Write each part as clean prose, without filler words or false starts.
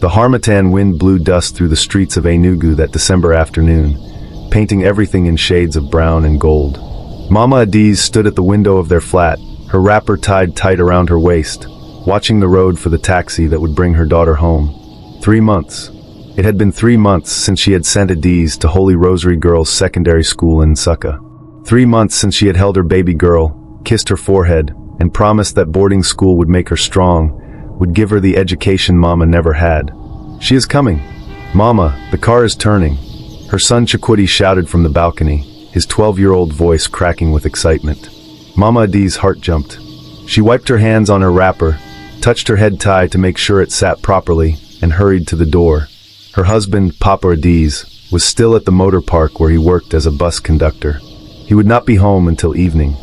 The harmattan wind blew dust through the streets of Enugu that December afternoon, painting everything in shades of brown and gold. Mama Adiz stood at the window of their flat, her wrapper tied tight around her waist, watching the road for the taxi that would bring her daughter home. 3 months. It had been 3 months since she had sent Adiz to Holy Rosary Girls' secondary school in Nsukka. 3 months since she had held her baby girl, kissed her forehead, and promised that boarding school would make her strong, would give her the education Mama never had. She is coming. Mama, the car is turning. Her son Chikwudi shouted from the balcony, his 12-year-old voice cracking with excitement. Mama Adiz's heart jumped. She wiped her hands on her wrapper, touched her head tie to make sure it sat properly, and hurried to the door. Her husband, Papa Adiz, was still at the motor park where he worked as a bus conductor. He would not be home until evening.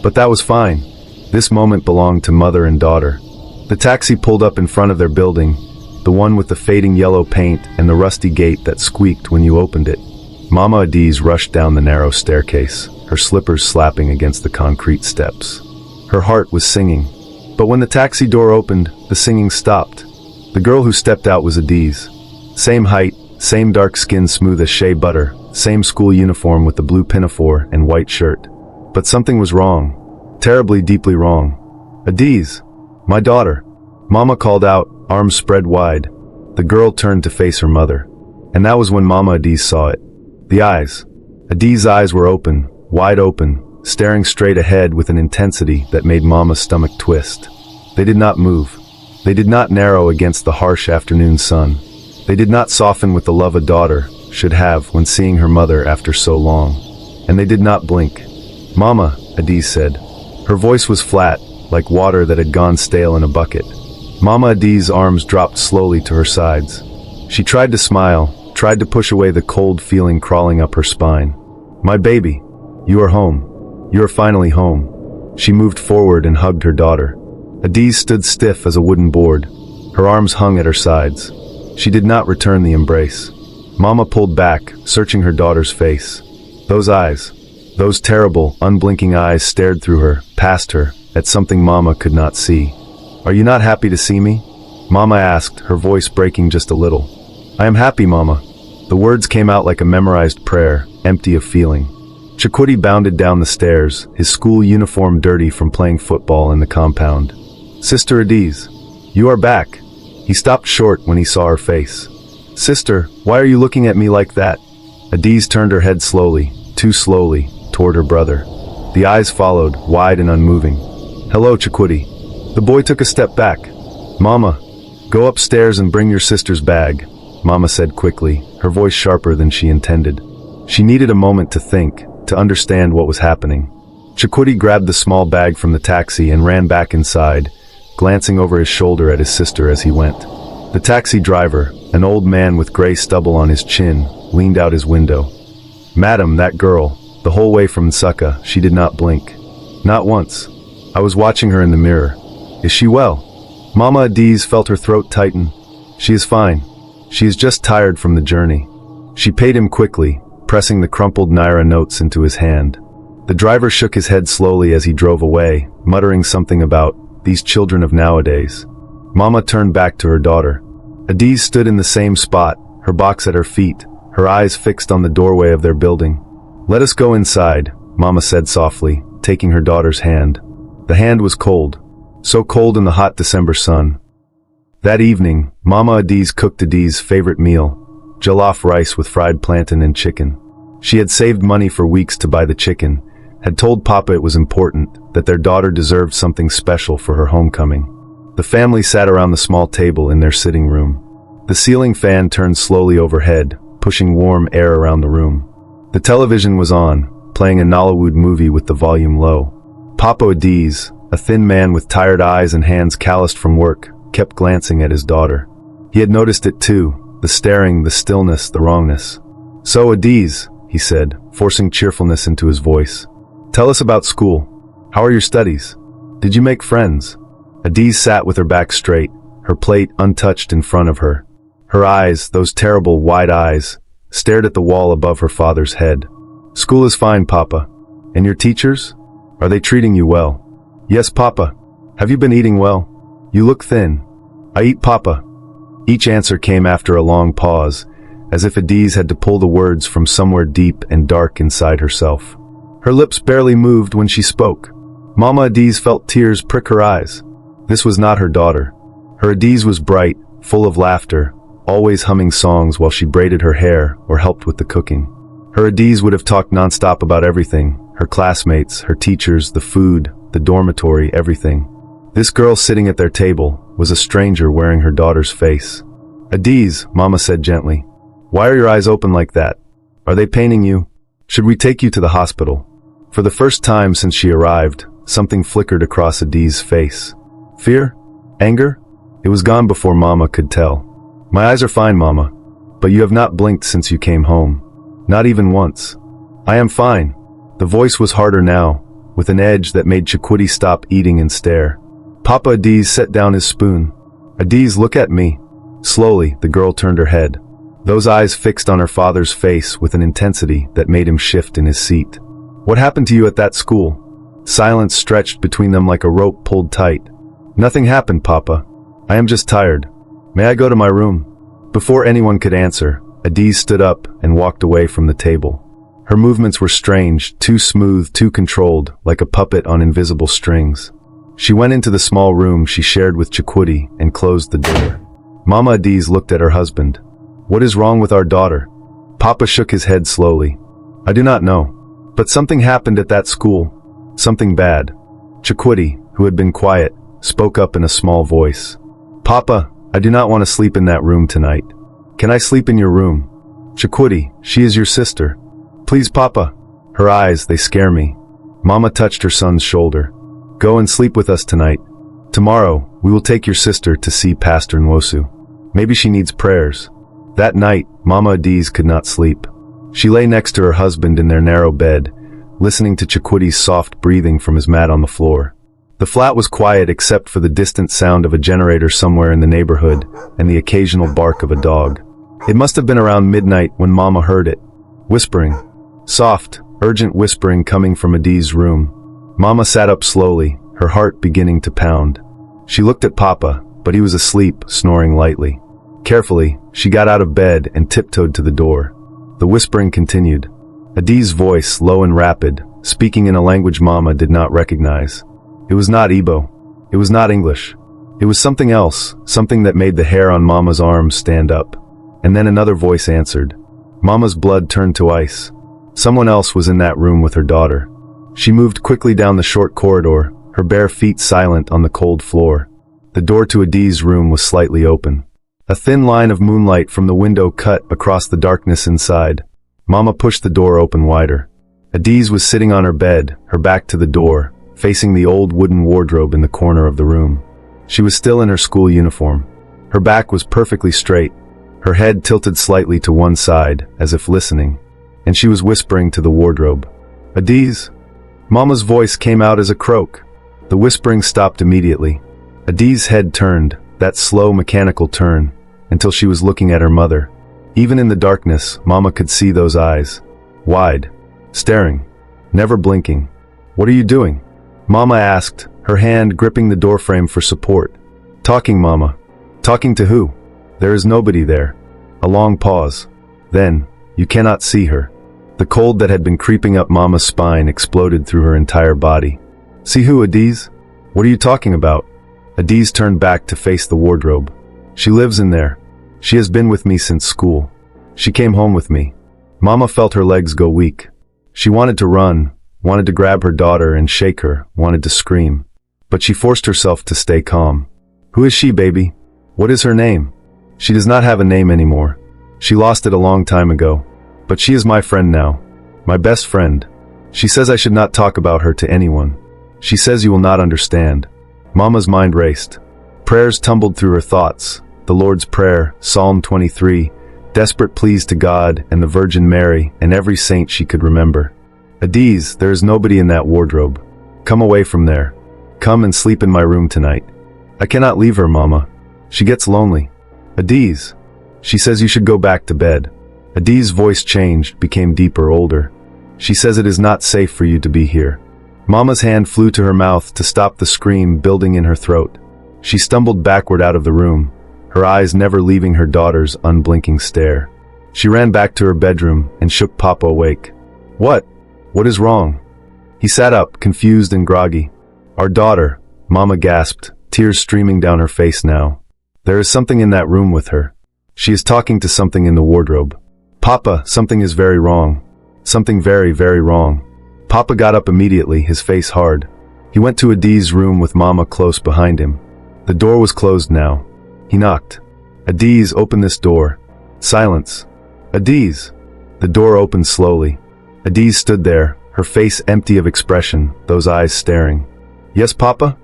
But that was fine. This moment belonged to mother and daughter. The taxi pulled up in front of their building, the one with the fading yellow paint and the rusty gate that squeaked when you opened it. Mama Adiz rushed down the narrow staircase, her slippers slapping against the concrete steps. Her heart was singing. But when the taxi door opened, the singing stopped. The girl who stepped out was Adiz. Same height, same dark skin smooth as shea butter, same school uniform with the blue pinafore and white shirt. But something was wrong. Terribly, deeply wrong. Adiz, my daughter. Mama called out, arms spread wide. The girl turned to face her mother. And that was when Mama Adiz saw it. The eyes. Adiz's eyes were open, wide open, staring straight ahead with an intensity that made Mama's stomach twist. They did not move. They did not narrow against the harsh afternoon sun. They did not soften with the love a daughter should have when seeing her mother after so long. And they did not blink. Mama, Adiz said. Her voice was flat, like water that had gone stale in a bucket. Mama Adiz's arms dropped slowly to her sides. She tried to smile, tried to push away the cold feeling crawling up her spine. My baby, you are home. You are finally home. She moved forward and hugged her daughter. Adiz stood stiff as a wooden board. Her arms hung at her sides. She did not return the embrace. Mama pulled back, searching her daughter's face. Those eyes, those terrible, unblinking eyes stared through her, past her, at something Mama could not see. Are you not happy to see me? Mama asked, her voice breaking just a little. I am happy, Mama. The words came out like a memorized prayer, empty of feeling. Chikwudi bounded down the stairs, his school uniform dirty from playing football in the compound. Sister Adiz, you are back. He stopped short when he saw her face. Sister, why are you looking at me like that? Adiz turned her head slowly, too slowly, toward her brother. The eyes followed, wide and unmoving. Hello, Chikwudi. The boy took a step back. Mama, go upstairs and bring your sister's bag, Mama said quickly, her voice sharper than she intended. She needed a moment to think, to understand what was happening. Chikwudi grabbed the small bag from the taxi and ran back inside, glancing over his shoulder at his sister as he went. The taxi driver, an old man with gray stubble on his chin, leaned out his window. Madam, that girl, the whole way from Nsukka, she did not blink. Not once. I was watching her in the mirror. Is she well? Mama Adiz felt her throat tighten. She is fine. She is just tired from the journey. She paid him quickly, pressing the crumpled Naira notes into his hand. The driver shook his head slowly as he drove away, muttering something about these children of nowadays. Mama turned back to her daughter. Adiz stood in the same spot, her box at her feet, her eyes fixed on the doorway of their building. Let us go inside, Mama said softly, taking her daughter's hand. The hand was cold. So cold in the hot December sun. That evening, Mama Adiz cooked Adiz's favorite meal, jollof rice with fried plantain and chicken. She had saved money for weeks to buy the chicken, had told Papa it was important, that their daughter deserved something special for her homecoming. The family sat around the small table in their sitting room. The ceiling fan turned slowly overhead, pushing warm air around the room. The television was on, playing a Nollywood movie with the volume low. Papa Adiz, a thin man with tired eyes and hands calloused from work, kept glancing at his daughter. He had noticed it too, the staring, the stillness, the wrongness. So Adiz, he said, forcing cheerfulness into his voice. Tell us about school. How are your studies? Did you make friends? Adiz sat with her back straight, her plate untouched in front of her. Her eyes, those terrible wide eyes, stared at the wall above her father's head. School is fine, Papa. And your teachers? Are they treating you well? Yes, Papa. Have you been eating well? You look thin. I eat, Papa. Each answer came after a long pause, as if Adiz had to pull the words from somewhere deep and dark inside herself. Her lips barely moved when she spoke. Mama Adiz felt tears prick her eyes. This was not her daughter. Her Adiz was bright, full of laughter, always humming songs while she braided her hair or helped with the cooking. Her Adiz would have talked nonstop about everything, her classmates, her teachers, the food, the dormitory, everything. This girl sitting at their table was a stranger wearing her daughter's face. Adiz, Mama said gently. Why are your eyes open like that? Are they paining you? Should we take you to the hospital? For the first time since she arrived, something flickered across Adiz's face. Fear? Anger? It was gone before Mama could tell. My eyes are fine, Mama, but you have not blinked since you came home. Not even once. I am fine. The voice was harder now, with an edge that made Chikwudi stop eating and stare. Papa Adiz set down his spoon. Adiz, look at me. Slowly, the girl turned her head. Those eyes fixed on her father's face with an intensity that made him shift in his seat. What happened to you at that school? Silence stretched between them like a rope pulled tight. Nothing happened, Papa. I am just tired. May I go to my room? Before anyone could answer, Adiz stood up and walked away from the table. Her movements were strange, too smooth, too controlled, like a puppet on invisible strings. She went into the small room she shared with Chikwudi and closed the door. Mama Adiz looked at her husband. What is wrong with our daughter? Papa shook his head slowly. I do not know. But something happened at that school. Something bad. Chikwudi, who had been quiet, spoke up in a small voice. Papa, I do not want to sleep in that room tonight. Can I sleep in your room? Chikwudi, she is your sister. Please, Papa. Her eyes, they scare me. Mama touched her son's shoulder. Go and sleep with us tonight. Tomorrow, we will take your sister to see Pastor Nwosu. Maybe she needs prayers. That night, Mama Adiz could not sleep. She lay next to her husband in their narrow bed, listening to Chikwidi's soft breathing from his mat on the floor. The flat was quiet except for the distant sound of a generator somewhere in the neighborhood and the occasional bark of a dog. It must have been around midnight when Mama heard it. Whispering. Soft, urgent whispering coming from Adiz's room. Mama sat up slowly, her heart beginning to pound. She looked at Papa, but he was asleep, snoring lightly. Carefully, she got out of bed and tiptoed to the door. The whispering continued. Adiz's voice, low and rapid, speaking in a language Mama did not recognize. It was not Igbo. It was not English. It was something else, something that made the hair on Mama's arms stand up. And then another voice answered. Mama's blood turned to ice. Someone else was in that room with her daughter. She moved quickly down the short corridor, her bare feet silent on the cold floor. The door to Adiz's room was slightly open. A thin line of moonlight from the window cut across the darkness inside. Mama pushed the door open wider. Adiz was sitting on her bed, her back to the door, facing the old wooden wardrobe in the corner of the room. She was still in her school uniform. Her back was perfectly straight, her head tilted slightly to one side, as if listening, and she was whispering to the wardrobe. Adiz? Mama's voice came out as a croak. The whispering stopped immediately. Adiz's head turned, that slow mechanical turn, until she was looking at her mother. Even in the darkness, Mama could see those eyes. Wide. Staring. Never blinking. What are you doing? Mama asked, her hand gripping the doorframe for support. Talking, Mama. Talking to who? There is nobody there. A long pause. Then, you cannot see her. The cold that had been creeping up Mama's spine exploded through her entire body. See who, Adiz? What are you talking about? Adiz turned back to face the wardrobe. She lives in there. She has been with me since school. She came home with me. Mama felt her legs go weak. She wanted to run, wanted to grab her daughter and shake her, wanted to scream. But she forced herself to stay calm. Who is she, baby? What is her name? She does not have a name anymore. She lost it a long time ago. But she is my friend now. My best friend. She says I should not talk about her to anyone. She says you will not understand. Mama's mind raced. Prayers tumbled through her thoughts. The Lord's Prayer, Psalm 23, desperate pleas to God and the Virgin Mary and every saint she could remember. Adiz, there is nobody in that wardrobe. Come away from there. Come and sleep in my room tonight. I cannot leave her, Mama. She gets lonely. Adiz. She says you should go back to bed. Adiz's voice changed, became deeper, older. She says it is not safe for you to be here. Mama's hand flew to her mouth to stop the scream building in her throat. She stumbled backward out of the room, her eyes never leaving her daughter's unblinking stare. She ran back to her bedroom and shook Papa awake. "What? What is wrong?" He sat up, confused and groggy. "Our daughter," Mama gasped, tears streaming down her face now. "There is something in that room with her. She is talking to something in the wardrobe." "Papa, something is very wrong. Something very, very wrong." Papa got up immediately, his face hard. He went to Adi's room with Mama close behind him. The door was closed now. He knocked. "Adiz, open this door." Silence. "Adiz." The door opened slowly. Adiz stood there, her face empty of expression, those eyes staring. "Yes, Papa?"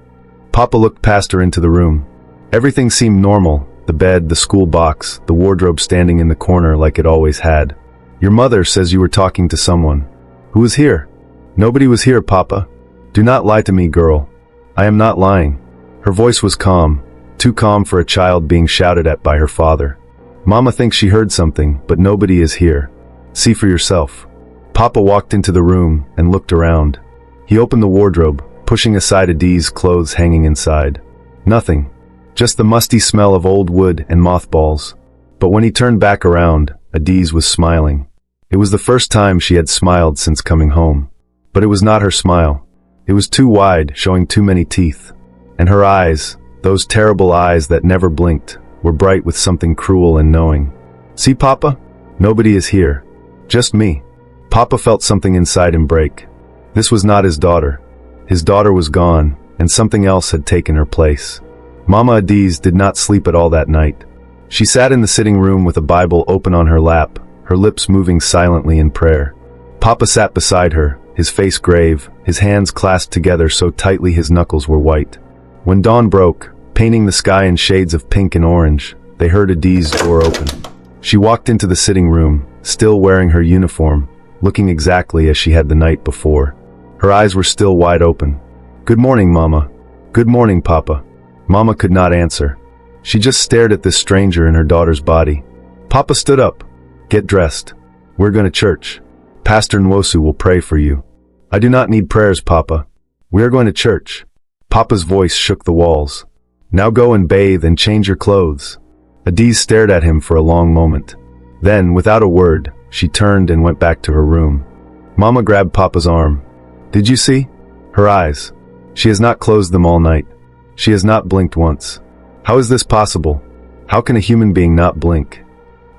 Papa looked past her into the room. Everything seemed normal, the bed, the school box, the wardrobe standing in the corner like it always had. "Your mother says you were talking to someone." "Who was here?" "Nobody was here, Papa." "Do not lie to me, girl." "I am not lying." Her voice was calm, too calm for a child being shouted at by her father. "Mama thinks she heard something, but nobody is here. See for yourself." Papa walked into the room and looked around. He opened the wardrobe, pushing aside Adiz's clothes hanging inside. Nothing. Just the musty smell of old wood and mothballs. But when he turned back around, Adiz was smiling. It was the first time she had smiled since coming home. But it was not her smile. It was too wide, showing too many teeth. And her eyes, those terrible eyes that never blinked, were bright with something cruel and knowing. "See, Papa? Nobody is here. Just me." Papa felt something inside him break. This was not his daughter. His daughter was gone, and something else had taken her place. Mama Adiz did not sleep at all that night. She sat in the sitting room with a Bible open on her lap, her lips moving silently in prayer. Papa sat beside her, his face grave, his hands clasped together so tightly his knuckles were white. When dawn broke, painting the sky in shades of pink and orange, they heard Adiz's door open. She walked into the sitting room, still wearing her uniform, looking exactly as she had the night before. Her eyes were still wide open. "Good morning, Mama." "Good morning, Papa." Mama could not answer. She just stared at this stranger in her daughter's body. Papa stood up. "Get dressed. We're going to church. Pastor Nwosu will pray for you." "I do not need prayers, Papa. We are going to church." Papa's voice shook the walls. "Now go and bathe and change your clothes." Adiz stared at him for a long moment. Then, without a word, she turned and went back to her room. Mama grabbed Papa's arm. "Did you see? Her eyes. She has not closed them all night. She has not blinked once. How is this possible? How can a human being not blink?"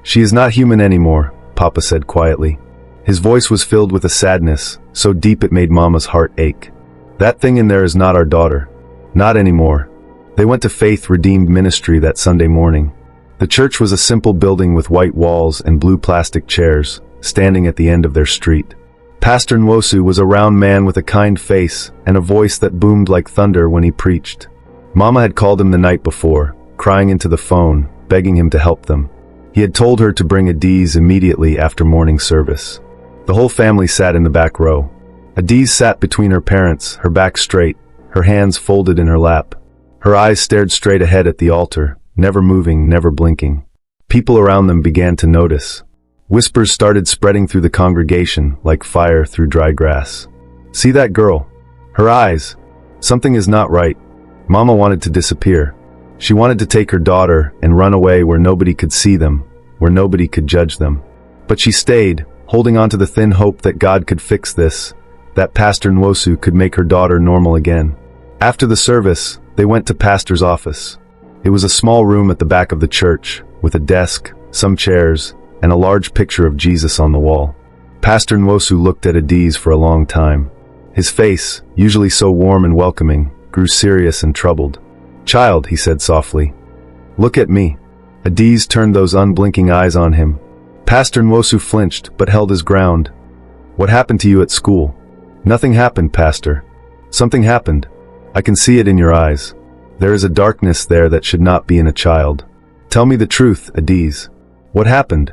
"She is not human anymore," Papa said quietly. His voice was filled with a sadness, so deep it made Mama's heart ache. "That thing in there is not our daughter. Not anymore." They went to Faith Redeemed Ministry that Sunday morning. The church was a simple building with white walls and blue plastic chairs, standing at the end of their street. Pastor Nwosu was a round man with a kind face and a voice that boomed like thunder when he preached. Mama had called him the night before, crying into the phone, begging him to help them. He had told her to bring Adiz immediately after morning service. The whole family sat in the back row. Adiz sat between her parents, her back straight, her hands folded in her lap. Her eyes stared straight ahead at the altar, never moving, never blinking. People around them began to notice. Whispers started spreading through the congregation like fire through dry grass. "See that girl? Her eyes. Something is not right." Mama wanted to disappear. She wanted to take her daughter and run away where nobody could see them, where nobody could judge them. But she stayed, holding on to the thin hope that God could fix this, that Pastor Nwosu could make her daughter normal again. After the service, they went to Pastor's office. It was a small room at the back of the church, with a desk, some chairs, and a large picture of Jesus on the wall. Pastor Nwosu looked at Adiz for a long time. His face, usually so warm and welcoming, grew serious and troubled. "Child," he said softly, "look at me." Adiz turned those unblinking eyes on him. Pastor Nwosu flinched but held his ground. "What happened to you at school?" "Nothing happened, Pastor." "Something happened. I can see it in your eyes. There is a darkness there that should not be in a child. Tell me the truth, Adiz. What happened?"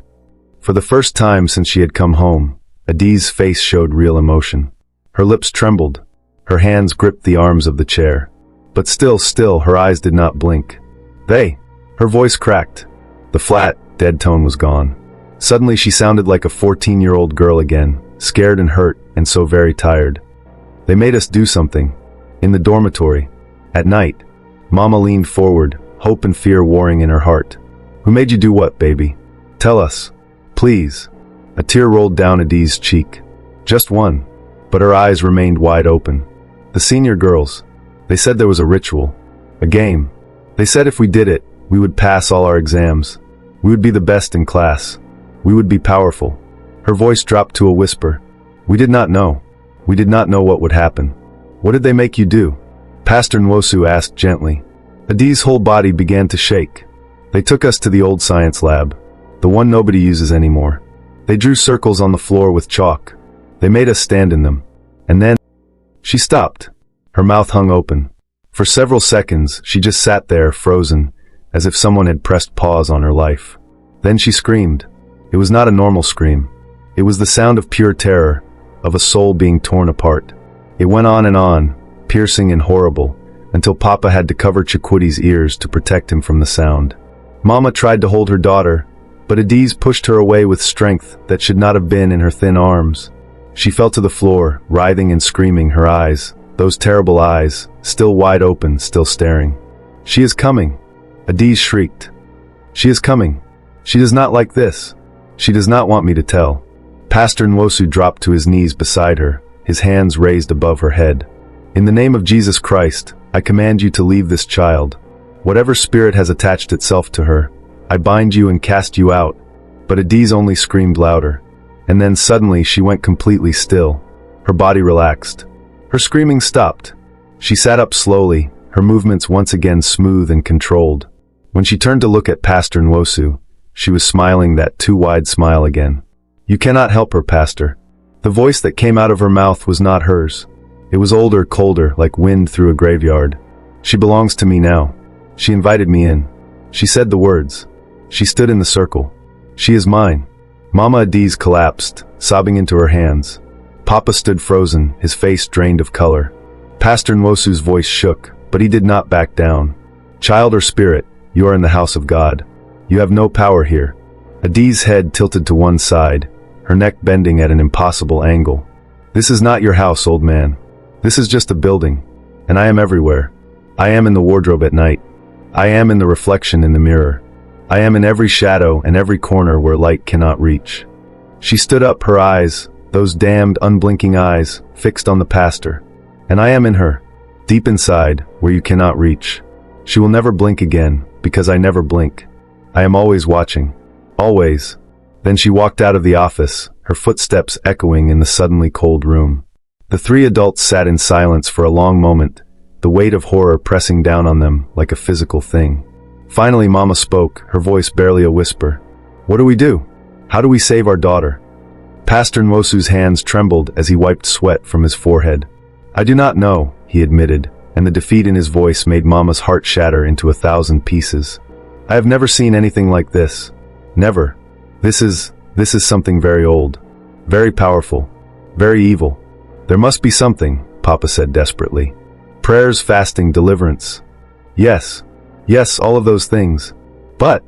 For the first time since she had come home, Adiz's face showed real emotion. Her lips trembled. Her hands gripped the arms of the chair. But still, her eyes did not blink. Her voice cracked. The flat, dead tone was gone. Suddenly she sounded like a 14-year-old girl again, scared and hurt, and so very tired. "They made us do something. In the dormitory. At night." Mama leaned forward, hope and fear warring in her heart. Who made you do what, baby? Tell us. Please. A tear rolled down Adi's cheek. Just one. But her eyes remained wide open. The senior girls. They said there was a ritual. A game. They said if we did it, we would pass all our exams. We would be the best in class. We would be powerful. Her voice dropped to a whisper. We did not know. We did not know what would happen. What did they make you do? Pastor Nwosu asked gently. Adi's whole body began to shake. They took us to the old science lab, the one nobody uses anymore. They drew circles on the floor with chalk. They made us stand in them. And then, she stopped. Her mouth hung open. For several seconds, she just sat there, frozen, as if someone had pressed pause on her life. Then she screamed. It was not a normal scream. It was the sound of pure terror, of a soul being torn apart. It went on, piercing and horrible, until Papa had to cover Chikwuti's ears to protect him from the sound. Mama tried to hold her daughter, but Adiz pushed her away with strength that should not have been in her thin arms. She fell to the floor, writhing and screaming, her eyes, those terrible eyes, still wide open, still staring. She is coming. Adiz shrieked. She is coming. She does not like this. She does not want me to tell. Pastor Nwosu dropped to his knees beside her, his hands raised above her head. In the name of Jesus Christ, I command you to leave this child. Whatever spirit has attached itself to her, I bind you and cast you out. But Adiz only screamed louder. And then suddenly she went completely still. Her body relaxed. Her screaming stopped. She sat up slowly, her movements once again smooth and controlled. When she turned to look at Pastor Nwosu, she was smiling that too wide smile again. You cannot help her, Pastor. The voice that came out of her mouth was not hers. It was older, colder, like wind through a graveyard. She belongs to me now. She invited me in. She said the words. She stood in the circle. She is mine. Mama Adiz collapsed, sobbing into her hands. Papa stood frozen, his face drained of color. Pastor Nwosu's voice shook, but he did not back down. Child or spirit, you are in the house of God. You have no power here. Adiz's head tilted to one side, her neck bending at an impossible angle. This is not your house, old man. This is just a building, and I am everywhere. I am in the wardrobe at night. I am in the reflection in the mirror. I am in every shadow and every corner where light cannot reach. She stood up, her eyes, those damned unblinking eyes, fixed on the pastor. And I am in her, deep inside, where you cannot reach. She will never blink again, because I never blink. I am always watching. Always. Then she walked out of the office, her footsteps echoing in the suddenly cold room. The three adults sat in silence for a long moment, the weight of horror pressing down on them like a physical thing. Finally, Mama spoke, her voice barely a whisper. What do we do? How do we save our daughter? Pastor Nwosu's hands trembled as he wiped sweat from his forehead. I do not know, he admitted, and the defeat in his voice made Mama's heart shatter into 1,000 pieces. I have never seen anything like this. Never. This is something very old. Very powerful. Very evil. There must be something, Papa said desperately. Prayers, fasting, deliverance. Yes, all of those things. But,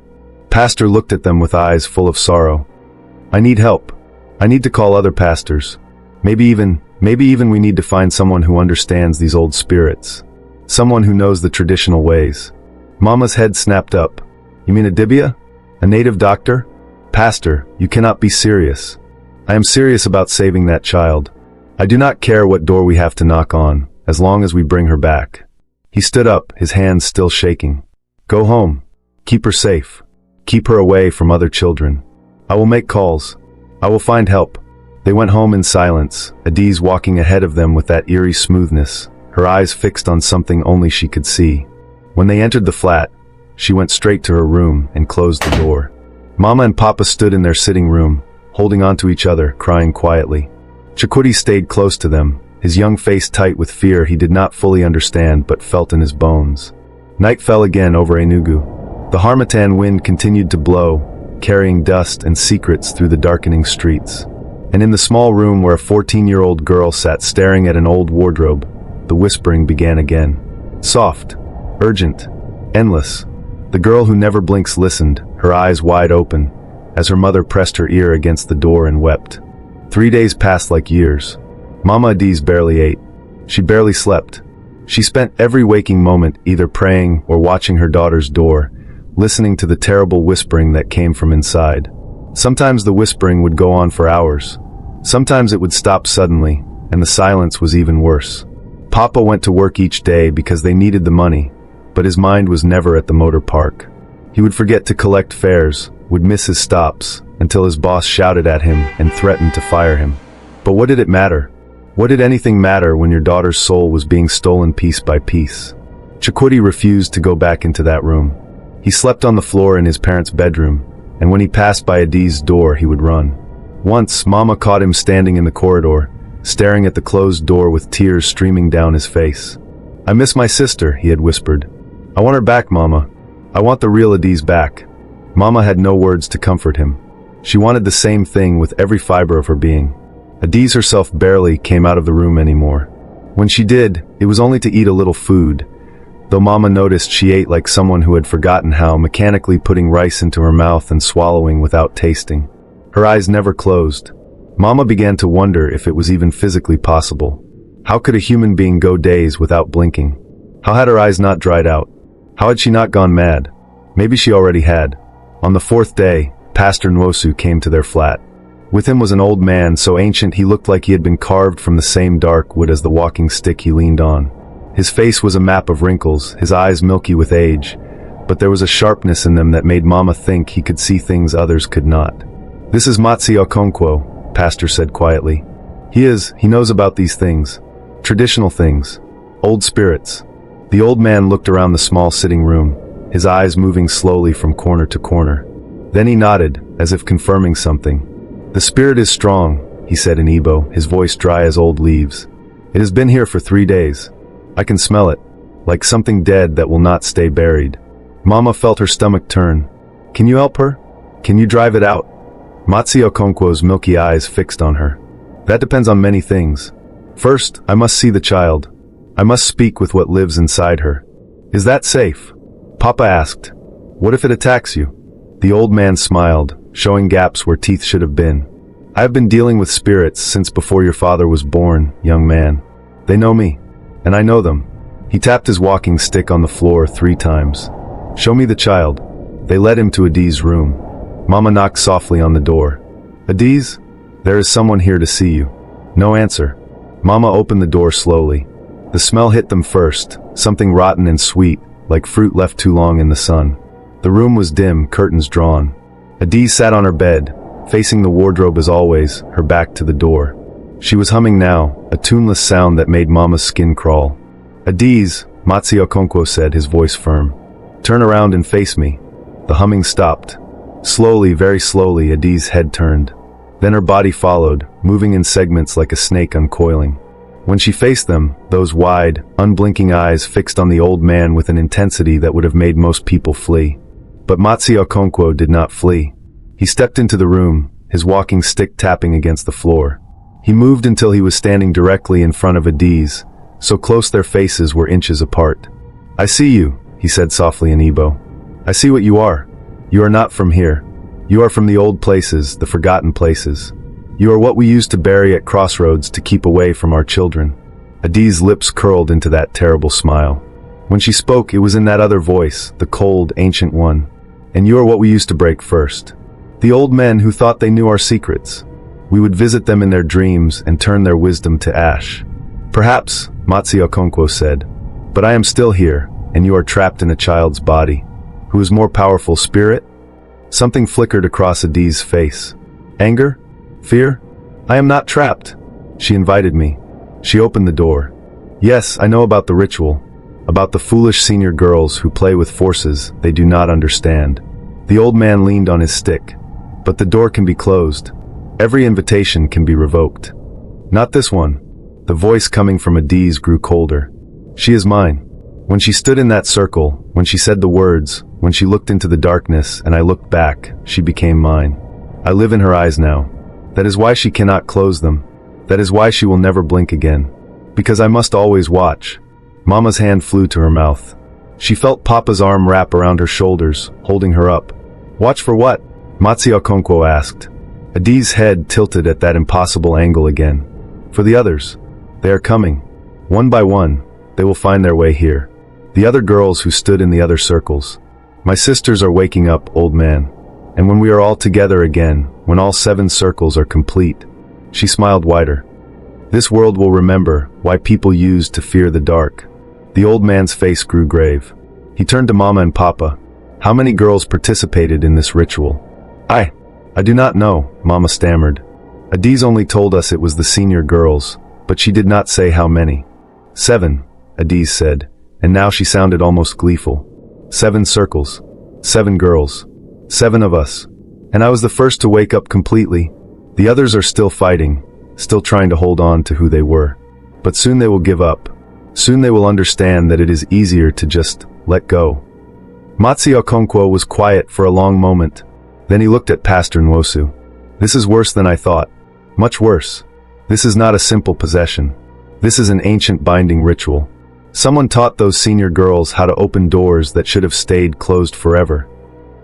Pastor looked at them with eyes full of sorrow. I need help. I need to call other pastors. Maybe even we need to find someone who understands these old spirits. Someone who knows the traditional ways. Mama's head snapped up. You mean a dibia? A native doctor? Pastor, you cannot be serious. I am serious about saving that child. I do not care what door we have to knock on, as long as we bring her back. He stood up, his hands still shaking. Go home. Keep her safe. Keep her away from other children. I will make calls. I will find help. They went home in silence, Adiz walking ahead of them with that eerie smoothness, her eyes fixed on something only she could see. When they entered the flat, she went straight to her room and closed the door. Mama and Papa stood in their sitting room, holding on to each other, crying quietly. Chikwuti stayed close to them, his young face tight with fear he did not fully understand but felt in his bones. Night fell again over Enugu. The Harmattan wind continued to blow, carrying dust and secrets through the darkening streets. And in the small room where a 14-year-old girl sat staring at an old wardrobe, the whispering began again. Soft, urgent, endless. The girl who never blinks listened, her eyes wide open, as her mother pressed her ear against the door and wept. 3 days passed like years. Mama Adiz barely ate. She barely slept. She spent every waking moment either praying or watching her daughter's door, listening to the terrible whispering that came from inside. Sometimes the whispering would go on for hours. Sometimes it would stop suddenly, and the silence was even worse. Papa went to work each day because they needed the money, but his mind was never at the motor park. He would forget to collect fares, would miss his stops, until his boss shouted at him and threatened to fire him. But what did it matter? What did anything matter when your daughter's soul was being stolen piece by piece? Chukwudi refused to go back into that room. He slept on the floor in his parents' bedroom, and when he passed by Adi's door, he would run. Once, Mama caught him standing in the corridor, staring at the closed door with tears streaming down his face. "I miss my sister," he had whispered. "I want her back, Mama. I want the real Adi's back." Mama had no words to comfort him. She wanted the same thing with every fiber of her being. Adiz herself barely came out of the room anymore. When she did, it was only to eat a little food, though Mama noticed she ate like someone who had forgotten how, mechanically putting rice into her mouth and swallowing without tasting. Her eyes never closed. Mama began to wonder if it was even physically possible. How could a human being go days without blinking? How had her eyes not dried out? How had she not gone mad? Maybe she already had. On the fourth day, Pastor Nwosu came to their flat. With him was an old man so ancient he looked like he had been carved from the same dark wood as the walking stick he leaned on. His face was a map of wrinkles, his eyes milky with age, but there was a sharpness in them that made Mama think he could see things others could not. "This is Matsi Okonkwo," Pastor said quietly. He knows about these things. Traditional things. Old spirits." The old man looked around the small sitting room, his eyes moving slowly from corner to corner. Then he nodded, as if confirming something. "The spirit is strong," he said in Igbo, his voice dry as old leaves. "It has been here for 3 days. I can smell it, like something dead that will not stay buried." Mama felt her stomach turn. "Can you help her? Can you drive it out?" Matsi Okonkwo's milky eyes fixed on her. "That depends on many things. First, I must see the child. I must speak with what lives inside her." "Is that safe?" Papa asked. "What if it attacks you?" The old man smiled, showing gaps where teeth should have been. "I have been dealing with spirits since before your father was born, young man. They know me, and I know them." He tapped his walking stick on the floor 3 times. "Show me the child." They led him to Adiz's room. Mama knocked softly on the door. "Adiz, there is someone here to see you." No answer. Mama opened the door slowly. The smell hit them first, something rotten and sweet, like fruit left too long in the sun. The room was dim, curtains drawn. Adiz sat on her bed, facing the wardrobe as always, her back to the door. She was humming now, a tuneless sound that made Mama's skin crawl. "Adiz," Matsi Okonkwo said, his voice firm. "Turn around and face me." The humming stopped. Slowly, very slowly, Adiz's head turned. Then her body followed, moving in segments like a snake uncoiling. When she faced them, those wide, unblinking eyes fixed on the old man with an intensity that would have made most people flee. But Matsi Okonkwo did not flee. He stepped into the room, his walking stick tapping against the floor. He moved until he was standing directly in front of Adiz, so close their faces were inches apart. "I see you," he said softly in Igbo. "I see what you are. You are not from here. You are from the old places, the forgotten places. You are what we used to bury at crossroads to keep away from our children." Adiz's lips curled into that terrible smile. When she spoke, it was in that other voice, the cold, ancient one. "And you are what we used to break first. The old men who thought they knew our secrets. We would visit them in their dreams and turn their wisdom to ash." "Perhaps," Matsi Okonkwo said, "but I am still here, and you are trapped in a child's body. Who is more powerful, spirit?" Something flickered across Adiz's face. "Anger? Fear? I am not trapped." She invited me. She opened the door. "Yes, I know about the ritual. About the foolish senior girls who play with forces they do not understand." The old man leaned on his stick. "But the door can be closed. Every invitation can be revoked." "Not this one." The voice coming from Adiz grew colder. "She is mine. When she stood in that circle, when she said the words, when she looked into the darkness and I looked back, she became mine. I live in her eyes now. That is why she cannot close them. That is why she will never blink again. Because I must always watch." Mama's hand flew to her mouth. She felt Papa's arm wrap around her shoulders, holding her up. "Watch for what?" Matsi Okonkwo asked. Adiz's head tilted at that impossible angle again. "For the others. They are coming. One by one. they will find their way here. The other girls who stood in the other circles. My sisters are waking up, old man. And when we are all together again, when all 7 circles are complete. She smiled wider. This world will remember why people used to fear the dark. The old man's face grew grave. He turned to Mama and Papa. How many girls participated in this ritual? I do not know, Mama stammered. Adiz only told us it was the senior girls, but she did not say how many. 7, Adiz said, and now she sounded almost gleeful. 7 circles. 7 girls. 7 of us. And I was the first to wake up completely. The others are still fighting, still trying to hold on to who they were. But soon they will give up. Soon they will understand that it is easier to just let go. Matsi Okonkwo was quiet for a long moment. Then he looked at Pastor Nwosu. This is worse than I thought. Much worse. This is not a simple possession. This is an ancient binding ritual. Someone taught those senior girls how to open doors that should have stayed closed forever.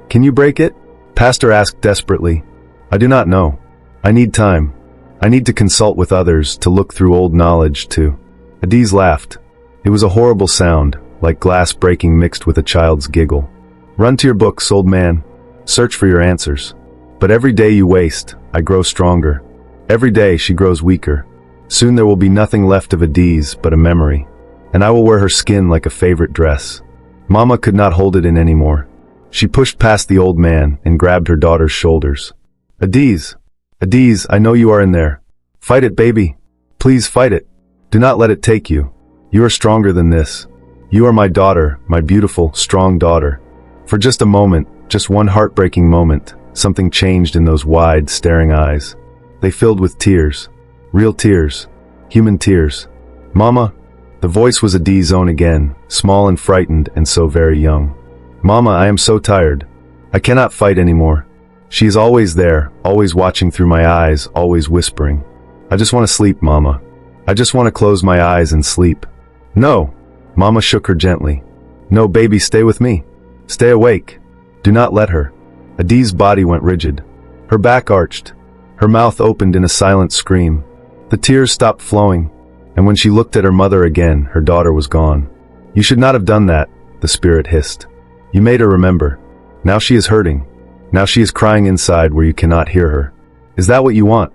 Can you break it? Pastor asked desperately. I do not know. I need time. I need to consult with others, to look through old knowledge, too. Adiz laughed. It was a horrible sound, like glass breaking mixed with a child's giggle. Run to your books, old man. Search for your answers. But every day you waste, I grow stronger. Every day she grows weaker. Soon there will be nothing left of Adiz but a memory. And I will wear her skin like a favorite dress. Mama could not hold it in anymore. She pushed past the old man and grabbed her daughter's shoulders. Adiz! Adiz, I know you are in there. Fight it, baby. Please fight it. Do not let it take you. You are stronger than this. You are my daughter, my beautiful, strong daughter. For just a moment, just one heartbreaking moment, something changed in those wide, staring eyes. They filled with tears. Real tears. Human tears. Mama. The voice was Adiz's own again, small and frightened and so very young. Mama, I am so tired. I cannot fight anymore. She is always there, always watching through my eyes, always whispering. I just want to sleep, Mama. I just want to close my eyes and sleep. No. Mama shook her gently. No, baby, stay with me. Stay awake. Do not let her. Adiz's body went rigid. Her back arched. Her mouth opened in a silent scream. The tears stopped flowing, and when she looked at her mother again, her daughter was gone. You should not have done that, the spirit hissed. You made her remember. Now she is hurting. Now she is crying inside where you cannot hear her. Is that what you want?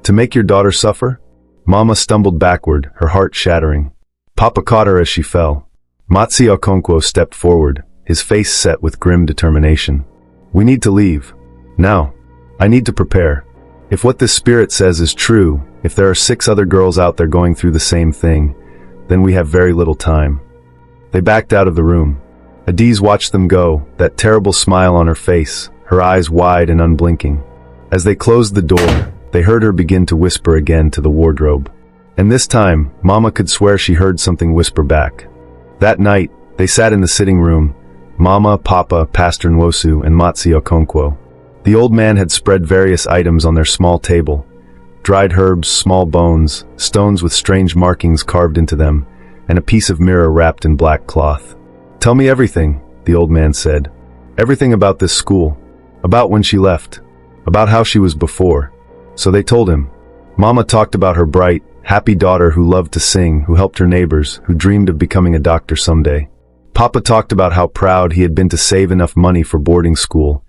To make your daughter suffer? Mama stumbled backward, her heart shattering. Papa caught her as she fell. Matsi Okonkwo stepped forward, his face set with grim determination. We need to leave. Now. I need to prepare. If what this spirit says is true, if there are 6 other girls out there going through the same thing, then we have very little time. They backed out of the room. Adiz watched them go, that terrible smile on her face, her eyes wide and unblinking. As they closed the door, they heard her begin to whisper again to the wardrobe. And this time, Mama could swear she heard something whisper back. That night, they sat in the sitting room, Mama, Papa, Pastor Nwosu, and Matsi Okonkwo. The old man had spread various items on their small table. Dried herbs, small bones, stones with strange markings carved into them, and a piece of mirror wrapped in black cloth. Tell me everything, the old man said. Everything about this school. About when she left. About how she was before. So they told him. Mama talked about her bright, happy daughter who loved to sing, who helped her neighbors, who dreamed of becoming a doctor someday. Papa talked about how proud he had been to save enough money for boarding school,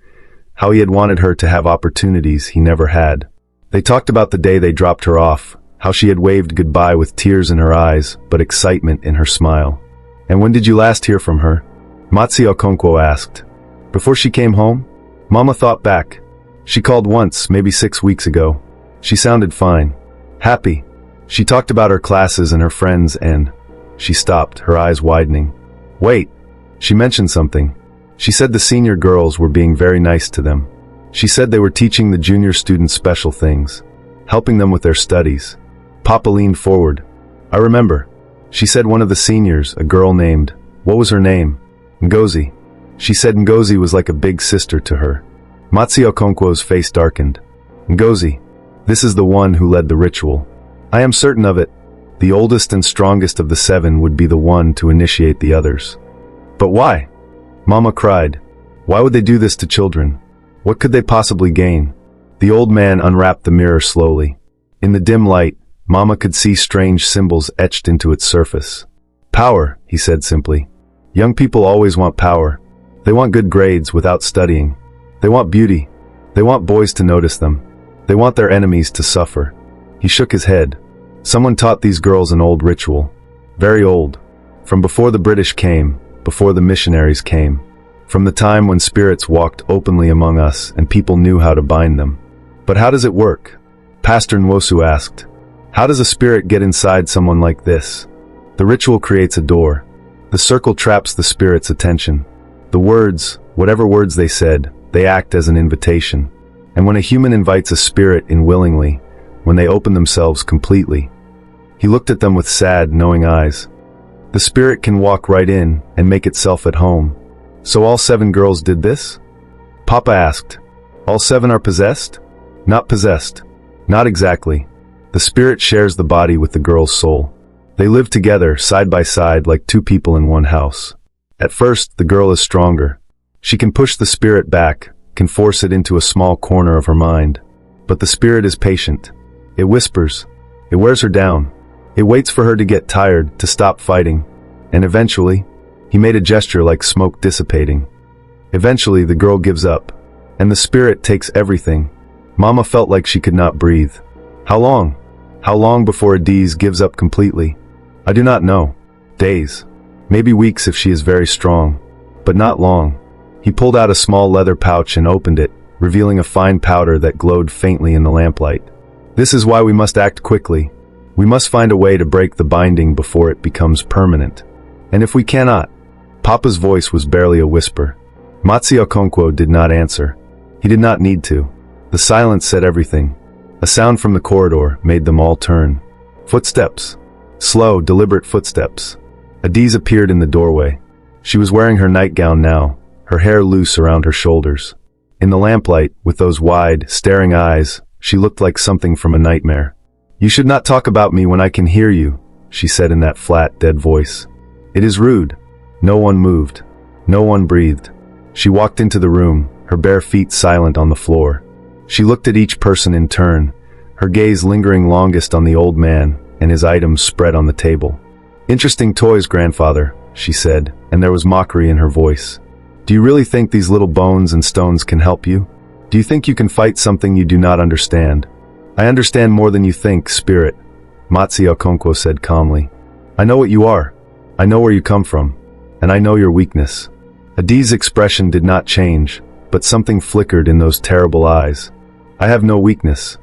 how he had wanted her to have opportunities he never had. They talked about the day they dropped her off, how she had waved goodbye with tears in her eyes, but excitement in her smile. And when did you last hear from her? Matsi Okonkwo asked. Before she came home? Mama thought back. She called once, maybe 6 weeks ago. She sounded fine. Happy. She talked about her classes and her friends and... She stopped, her eyes widening. Wait. She mentioned something. She said the senior girls were being very nice to them. She said they were teaching the junior students special things, helping them with their studies. Papa leaned forward. I remember. She said one of the seniors, a girl named... What was her name? Ngozi. She said Ngozi was like a big sister to her. Matsi Okonkwo's face darkened. Ngozi. This is the one who led the ritual. I am certain of it. The oldest and strongest of the 7 would be the one to initiate the others. But why? Mama cried. Why would they do this to children? What could they possibly gain? The old man unwrapped the mirror slowly. In the dim light, Mama could see strange symbols etched into its surface. Power, he said simply. Young people always want power. They want good grades without studying. They want beauty. They want boys to notice them. They want their enemies to suffer. He shook his head. Someone taught these girls an old ritual. Very old. From before the British came, before the missionaries came. From the time when spirits walked openly among us and people knew how to bind them. But how does it work? Pastor Nwosu asked. How does a spirit get inside someone like this? The ritual creates a door. The circle traps the spirit's attention. The words, whatever words they said, they act as an invitation. And when a human invites a spirit in willingly, when they open themselves completely, he looked at them with sad, knowing eyes. The spirit can walk right in and make itself at home. So all 7 girls did this? Papa asked. All 7 are possessed? Not possessed. Not exactly. The spirit shares the body with the girl's soul. They live together, side by side, like 2 people in one house. At first, the girl is stronger. She can push the spirit back, can force it into a small corner of her mind. But the spirit is patient. It whispers. It wears her down. It waits for her to get tired, to stop fighting. And eventually, he made a gesture like smoke dissipating. Eventually, the girl gives up. And the spirit takes everything. Mama felt like she could not breathe. How long? How long before Adiz gives up completely? I do not know. Days. Maybe weeks if she is very strong. But not long. He pulled out a small leather pouch and opened it, revealing a fine powder that glowed faintly in the lamplight. This is why we must act quickly. We must find a way to break the binding before it becomes permanent. And if we cannot... Papa's voice was barely a whisper. Matsi Okonkwo did not answer. He did not need to. The silence said everything. A sound from the corridor made them all turn. Footsteps. Slow, deliberate footsteps. Adiz appeared in the doorway. She was wearing her nightgown now, her hair loose around her shoulders. In the lamplight, with those wide, staring eyes, she looked like something from a nightmare. You should not talk about me when I can hear you, she said in that flat, dead voice. It is rude. No one moved. No one breathed. She walked into the room, her bare feet silent on the floor. She looked at each person in turn, her gaze lingering longest on the old man and his items spread on the table. Interesting toys, grandfather, she said, and there was mockery in her voice. Do you really think these little bones and stones can help you? Do you think you can fight something you do not understand? I understand more than you think, spirit, Matsi Okonkwo said calmly. I know what you are. I know where you come from. And I know your weakness. Adiz's expression did not change, but something flickered in those terrible eyes. I have no weakness.